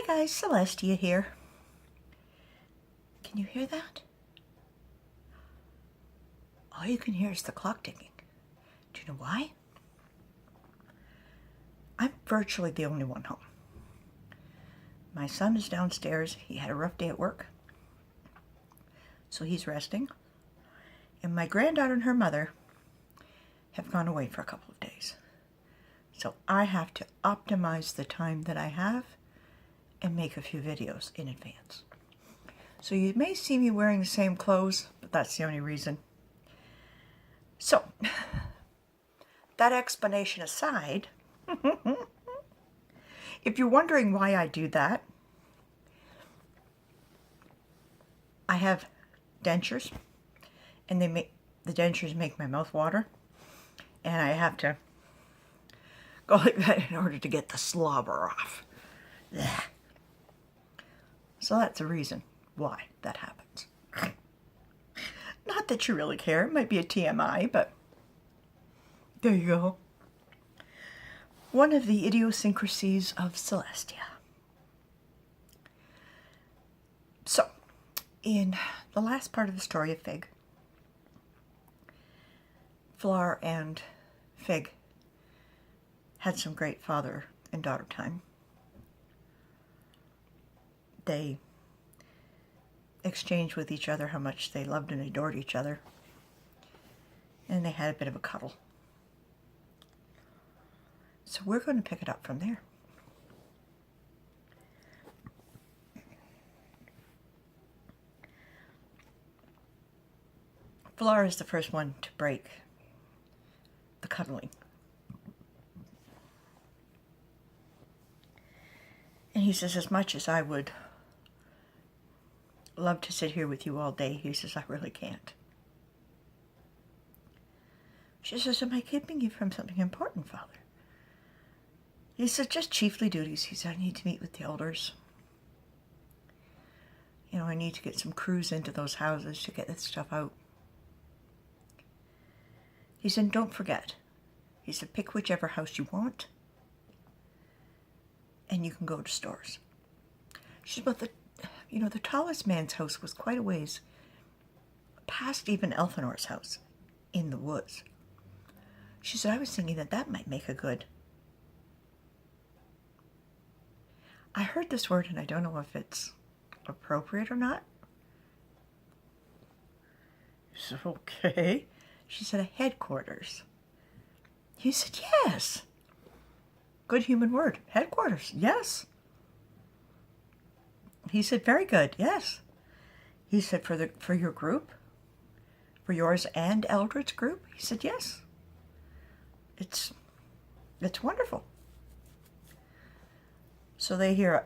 Hi guys, Celestia here. Can you hear that? All you can hear is the clock ticking. Do you know why? I'm virtually the only one home. My son is downstairs. He had a rough day at work, so he's resting. And my granddaughter and her mother have gone away for a couple of days. So I have to optimize the time that I have and make a few videos in advance. So you may see me wearing the same clothes, but that's the only reason. So, that explanation aside, if you're wondering why I do that, I have dentures, and the dentures make my mouth water, and I have to go like that in order to get the slobber off. Ugh. So that's the reason why that happens. Not that you really care. It might be a TMI, but there you go. One of the idiosyncrasies of Celestia. So, in the last part of the story of Fig, Flower and Fig had some great father and daughter time. They exchanged with each other how much they loved and adored each other. And they had a bit of a cuddle. So we're going to pick it up from there. Flower is the first one to break the cuddling. And he says, as much as I would love to sit here with you all day, he says, I really can't. She says, am I keeping you from something important, Father? He says, just chiefly duties. He said, I need to meet with the elders. You know, I need to get some crews into those houses to get this stuff out. He said, don't forget. He said, pick whichever house you want, and you can go to stores. She said, but the tallest man's house was quite a ways past even Elfinor's house in the woods. She said, I was thinking that might make a good. I heard this word and I don't know if it's appropriate or not. She said, okay. She said, a headquarters. He said, yes. Good human word. Headquarters, yes. He said, very good, yes. He said, for your group? For yours and Eldred's group? He said, yes. It's wonderful. So they hear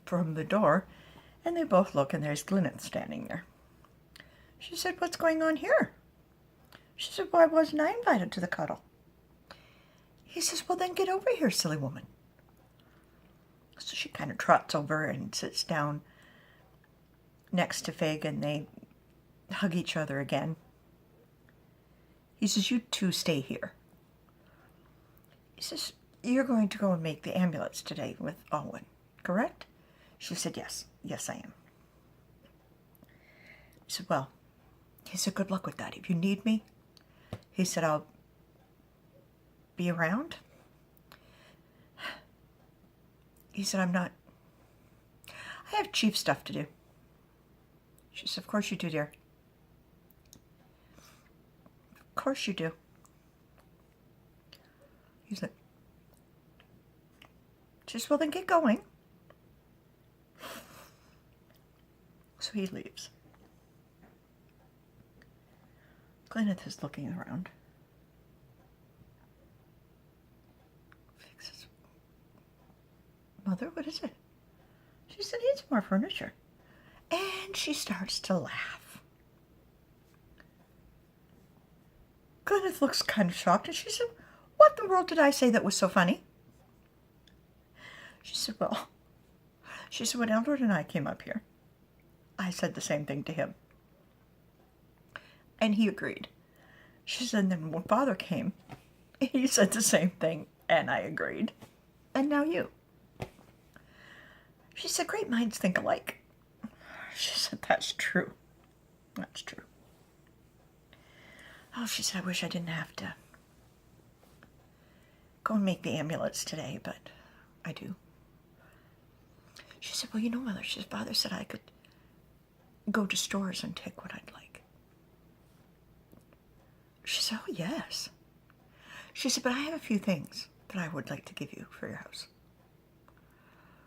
from the door, and they both look, and there's Glyneth standing there. She said, what's going on here? She said, why wasn't I invited to the cuddle? He says, well, then get over here, silly woman. So she kind of trots over and sits down next to Fig, and they hug each other again. He says, you two stay here. He says, you're going to go and make the amulets today with Alwyn, correct? She said, yes. Yes, I am. He said, well, he said, good luck with that. If you need me, he said, I'll be around. He said, I have chief stuff to do. She said, of course you do, dear. Of course you do. He said, she said, well, then get going. So he leaves. Glyneth is looking around. Fig says, Mother, what is it? She said, needs more furniture. And she starts to laugh. Glyneth looks kind of shocked, and she said, what in the world did I say that was so funny? She said, well, when Eldred and I came up here, I said the same thing to him. And he agreed. She said, and then when Father came, he said the same thing, and I agreed. And now you. She said, great minds think alike. She said, that's true. That's true. Oh, she said, I wish I didn't have to go and make the amulets today, but I do. She said, well, you know, Mother, she said, Father said I could go to stores and take what I'd like. She said, oh, yes. She said, but I have a few things that I would like to give you for your house.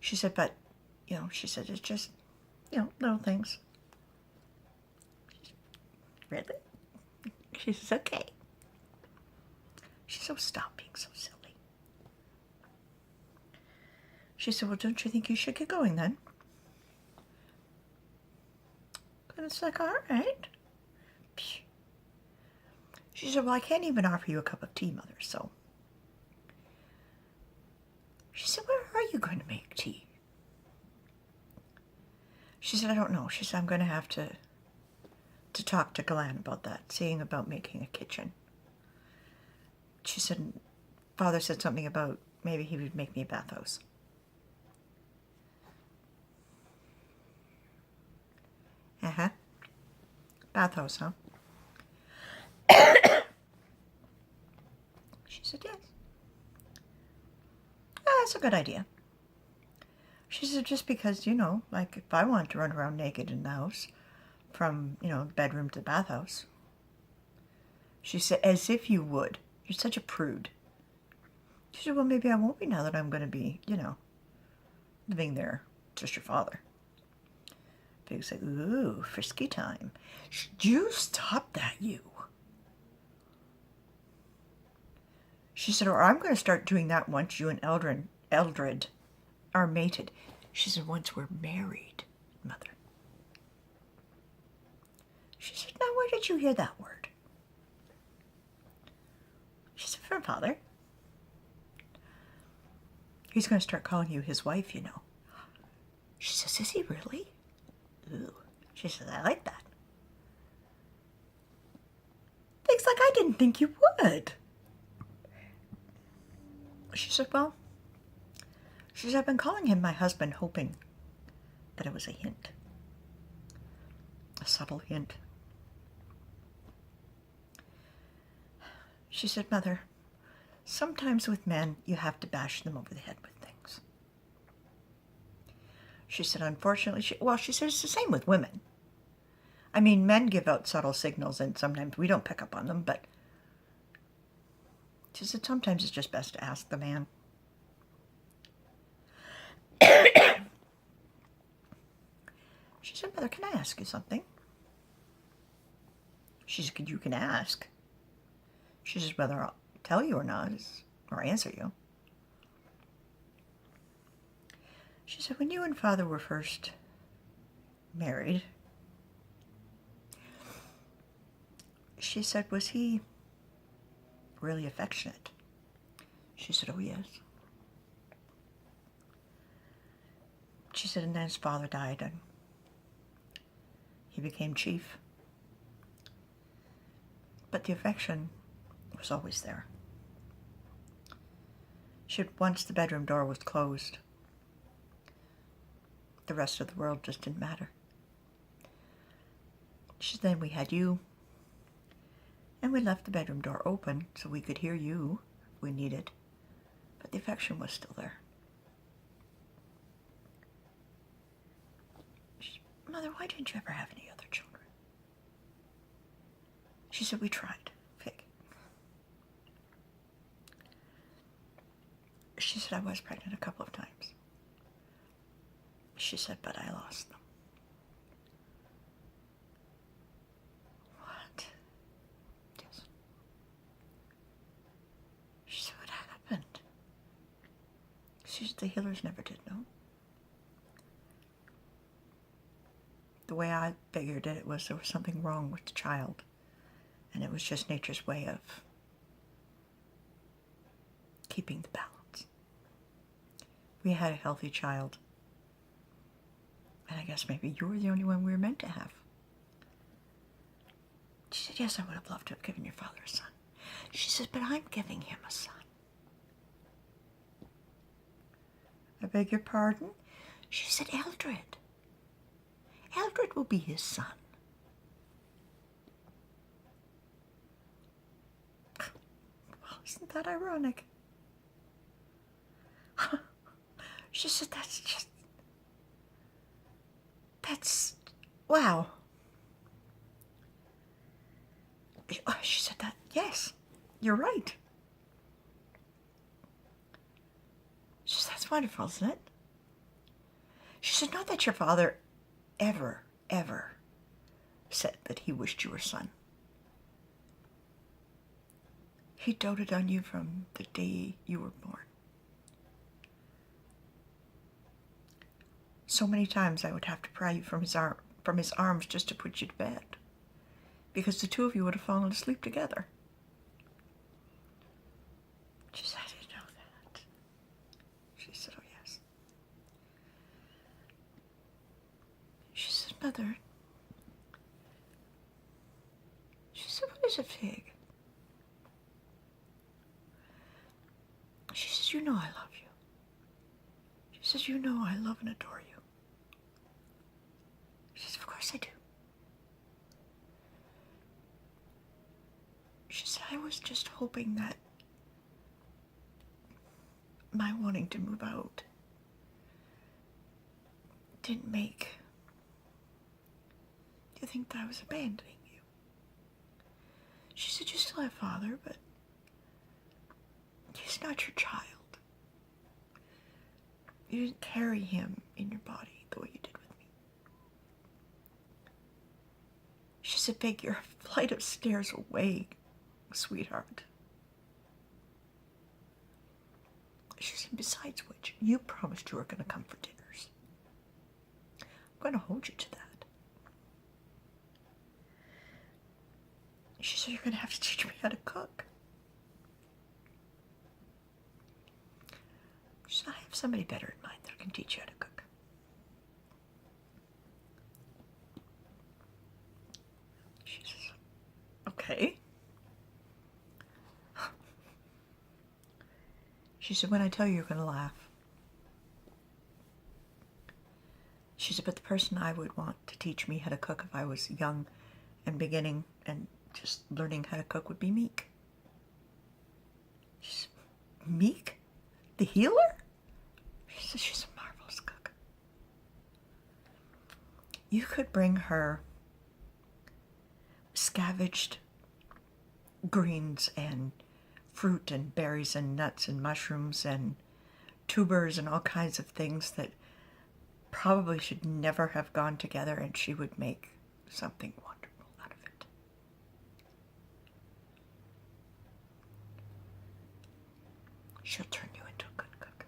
She said, but, you know, she said, it's just, you know, little things. Really? She says, okay. She said, oh, stop being so silly. She said, well, don't you think you should get going then? And it's like, all right. She said, well, I can't even offer you a cup of tea, Mother, so. She said, where are you going to make tea? She said, I don't know. She said, I'm going to have to talk to Galan about that, seeing about making a kitchen. She said, Father said something about maybe he would make me a bathhouse. Uh-huh. Bathhouse, huh? She said, yes. Oh, that's a good idea. She said, just because, you know, like if I wanted to run around naked in the house, from, you know, bedroom to bathhouse. She said, as if you would. You're such a prude. She said, well, maybe I won't be now that I'm going to be, you know, living there. Just your father. Pig said, ooh, frisky time. You stop that, you. She said, or I'm going to start doing that once you and Eldred are mated. She said, once we're married, Mother. She said, now where did you hear that word? She said, from Father. He's going to start calling you his wife, you know. She says, is he really? Ooh. She says, I like that. Things like I didn't think you would. She said, well, she said, I've been calling him my husband, hoping that it was a hint. A subtle hint. She said, Mother, sometimes with men, you have to bash them over the head with things. She said, unfortunately, she said it's the same with women. I mean, men give out subtle signals, and sometimes we don't pick up on them, but she said, sometimes it's just best to ask the man. She said, Mother, can I ask you something? She said, you can ask. She says, whether I'll tell you or not, or answer you. She said, when you and Father were first married, she said, was he really affectionate? She said, oh, yes. She said, and then his father died, and he became chief. But the affection was always there. She said, once the bedroom door was closed, the rest of the world just didn't matter. She said, then we had you, and we left the bedroom door open so we could hear you if we needed, but the affection was still there. She said, Mother, why didn't you ever have any other children? She said, we tried. Fig. She said, I was pregnant a couple of times. She said, but I lost them. What? Yes. She said, what happened? She said, the healers never did know. The way I figured it was there was something wrong with the child. And it was just nature's way of keeping the balance. We had a healthy child. And I guess maybe you were the only one we were meant to have. She said, yes, I would have loved to have given your father a son. She said, but I'm giving him a son. I beg your pardon? She said, Eldred. Eldred will be his son. Well, isn't that ironic? She said, that's, wow. She said that, yes, you're right. She said, that's wonderful, isn't it? She said, not that your father ever said that he wished you were son. He doted on you from the day you were born. So many times I would have to pry you from his arms just to put you to bed, because the two of you would have fallen asleep together. She said, I didn't know that. She said, oh yes. She said, Mother. She said, what is a fig? She says, you know I love you. She says, you know I love and adore you. She says, of course I do. She said, I was just hoping that my wanting to move out didn't make you think that I was abandoning you. She said, you still have father, but he's not your child. You didn't carry him in your body the way you did with me. She said, Big, you're a flight of stairs away, sweetheart. She said, besides which, you promised you were going to come for dinners. I'm going to hold you to that. She said, you're going to have to teach me how to cook. She said, I have somebody better in mind that can teach you how to cook. She says, okay. She said, when I tell you, you're going to laugh. She said, but the person I would want to teach me how to cook if I was young and beginning and just learning how to cook would be Meek. She said, Meek? The healer? She said, she's a marvelous cook. You could bring her scavenged greens and fruit and berries and nuts and mushrooms and tubers and all kinds of things that probably should never have gone together, and she would make something wonderful out of it. She'll turn you into a good cook.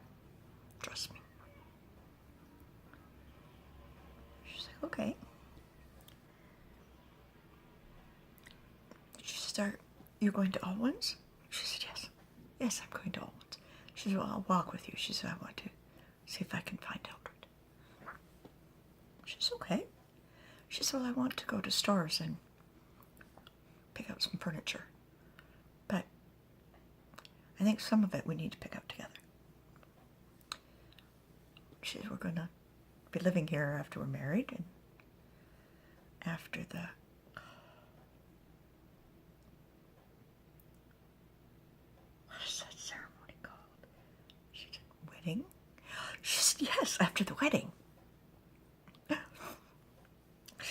Trust me. She's like, okay. She said, you're going to Alwyn's? She said, yes. Yes, I'm going to Alwyn's. She said, well, I'll walk with you. She said, I want to see if I can find Eldred. She said, okay. She said, well, I want to go to stores and pick out some furniture. But I think some of it we need to pick out together. She said, we're going to be living here after we're married and after the... What is that ceremony called? She said, wedding? She said, yes, after the wedding.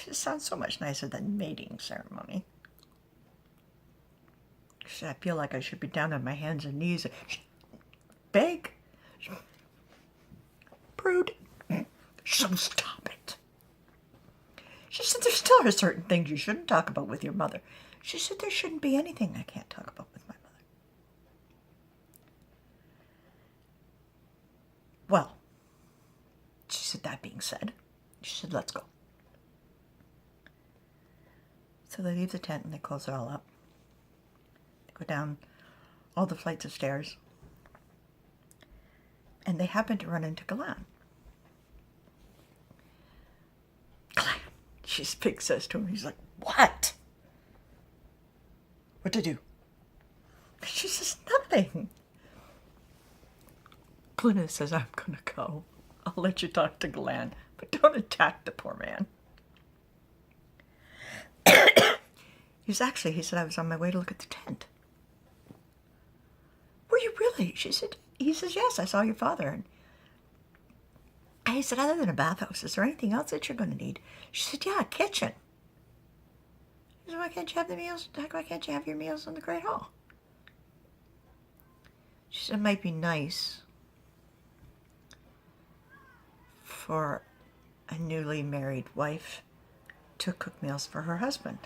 It sounds so much nicer than mating ceremony. She said, I feel like I should be down on my hands and knees. Beg. Prude. So stop it. She said, there still are certain things you shouldn't talk about with your mother. She said, there shouldn't be anything I can't talk about with my mother. Well, she said, that being said, she said, let's go. So they leave the tent and they close it all up. They go down all the flights of stairs. And they happen to run into Galan. Galan, Big says to him, he's like, what? What to do? She says, nothing. Glynis says, I'm going to go. I'll let you talk to Glenn, but don't attack the poor man. He said, I was on my way to look at the tent. Were you really? He says, yes, I saw your father. And he said, other than a bathhouse, is there anything else that you're going to need? She said, yeah, a kitchen. He said, why can't you have the meals? Why can't you have your meals in the Great Hall? She said, it might be nice for a newly married wife to cook meals for her husband.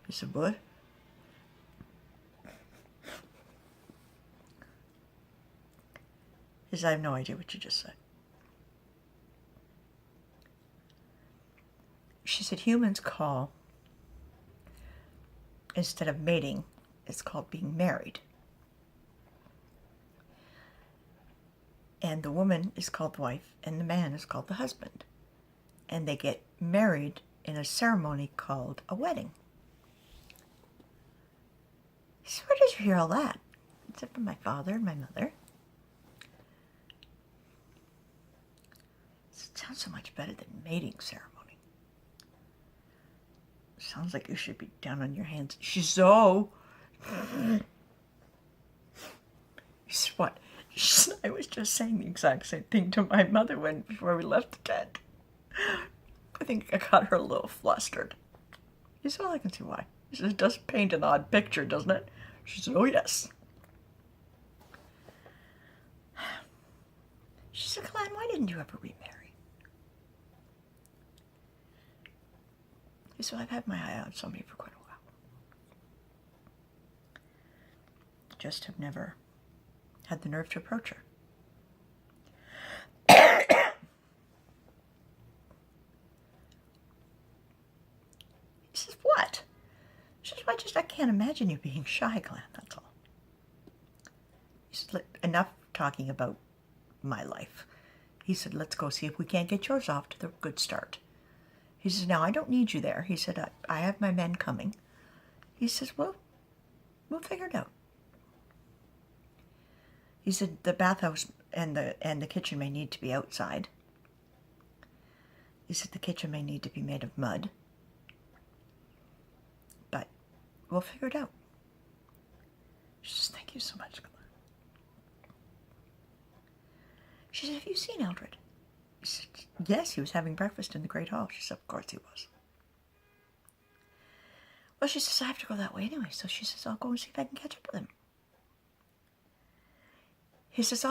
He said, what? He said, I have no idea what you just said. She said, humans call, instead of mating, it's called being married. And the woman is called wife, and the man is called the husband. And they get married in a ceremony called a wedding. He said, where did you hear all that? I said, from my father and my mother. It sounds so much better than mating ceremony. Sounds like you should be down on your hands. She said, oh. He said, what? She said, I was just saying the exact same thing to my mother before we left the tent. I think I got her a little flustered. He said, well, I can see why. He said, it does paint an odd picture, doesn't it? She said, oh, yes. She said, Glenn, why didn't you ever remarry? He said, well, I've had my eye on somebody for quite a while. Just have never had the nerve to approach her. He says, what? She says, well, I can't imagine you being shy, Glenn, that's all. He said, enough talking about my life. He said, let's go see if we can't get yours off to the good start. He says, now, I don't need you there. He said, I have my men coming. He says, well, we'll figure it out. He said, the bathhouse and the kitchen may need to be outside. He said, the kitchen may need to be made of mud. But we'll figure it out. She says, thank you so much, Glenn. She said, have you seen Eldred? He said, yes, he was having breakfast in the Great Hall. She said, of course he was. Well, she says, I have to go that way anyway. So she says, I'll go and see if I can catch up with him. He says,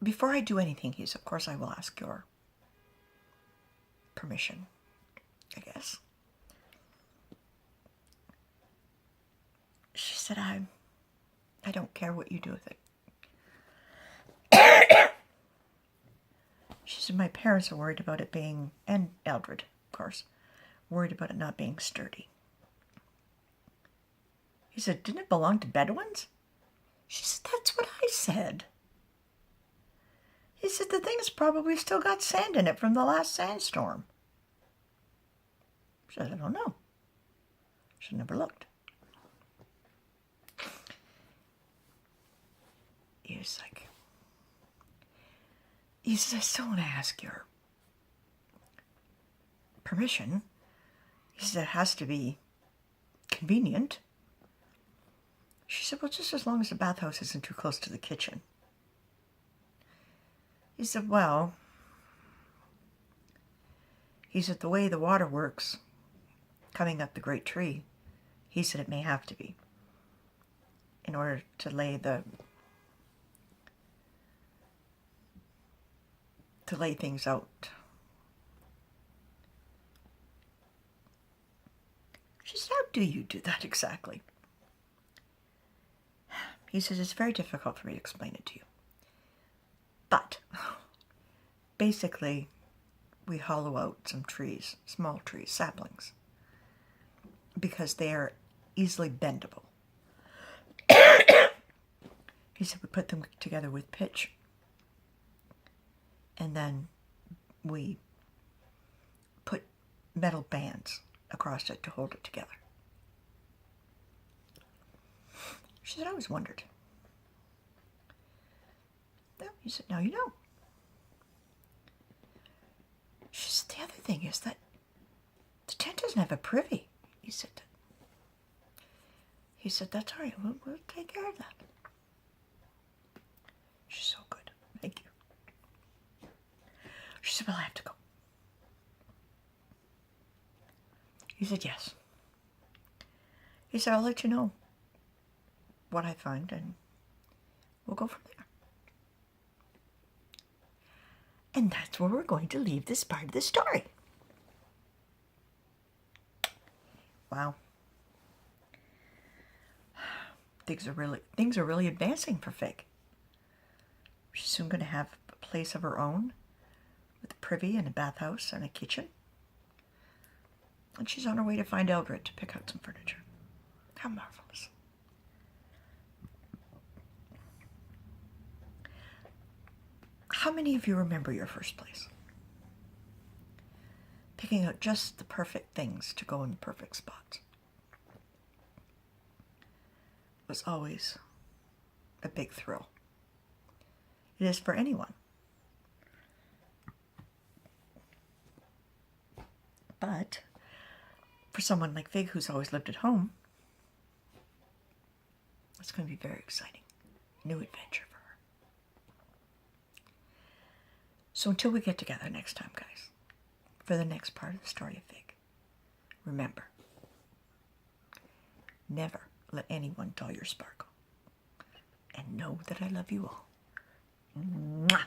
before I do anything, he says, of course I will ask your permission, I guess. She said, I don't care what you do with it. She said, my parents are worried about it being, and Eldred, of course, worried about it not being sturdy. He said, didn't it belong to Bedouins? She said, that's what I said. He said, the thing's probably still got sand in it from the last sandstorm. She said, I don't know. She never looked. He was like, he says, I still want to ask your permission. He said, it has to be convenient. She said, well, just as long as the bathhouse isn't too close to the kitchen. He said, well, he said, the way the water works coming up the great tree, he said it may have to be in order to lay things out. She said, how do you do that exactly? He says, it's very difficult for me to explain it to you. But basically, we hollow out some trees, small trees, saplings, because they are easily bendable. He said, we put them together with pitch, and then we put metal bands across it to hold it together. She said, I always wondered. Well, he said, now you know. thing is that the tent doesn't have a privy. He said, that's all right. We'll take care of that. She's so good. Thank you. She said, well, I have to go. He said, yes. He said, I'll let you know what I find, and we'll go from there. And that's where we're going to leave this part of the story. Wow. Things are really advancing for Fig. She's soon going to have a place of her own with a privy and a bathhouse and a kitchen. And she's on her way to find Eldred to pick out some furniture. How marvelous. How many of you remember your first place? Picking out just the perfect things to go in the perfect spots. It was always a big thrill. It is for anyone. But for someone like Fig, who's always lived at home, it's going to be very exciting. New adventure for her. So until we get together next time, guys, for the next part of the story of Fig, remember, never let anyone dull your sparkle. And know that I love you all. Mwah!